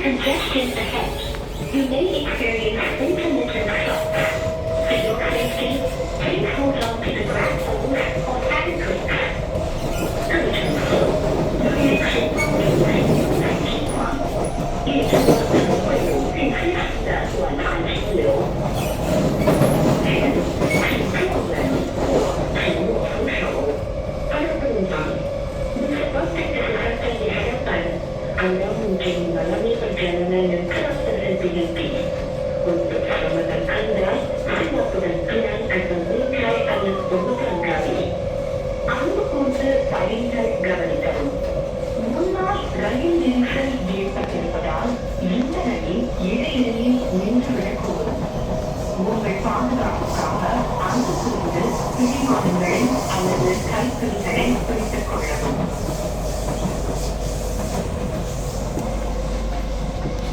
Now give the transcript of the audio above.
congestion ahead, you may experience intermittent stops. For your safety, please hold on to the grab poles or anchors. Urgent. Connection一直的会有预期的晚安停留。前，请坐稳或请握扶手。Anda mungkin mengalami perjalanan yang keras dan hati-hati. Untuk keselamatan anda, semua perhatian akan bingkai alat pemegang kami. Anda kunci பயணிகள் கவனிக்கவும். முன்னால் ரயில் நெரிசல் ஏற்பட்டிருப்பதால் இந்த ரயில் இடையிடையே நின்றுவிடக்கூடும். உங்கள் பாதுகாப்புக்காக அந்த குறித்து பிடிவாதங்கள் அல்லது கைப்பிடிகளை பிடித்து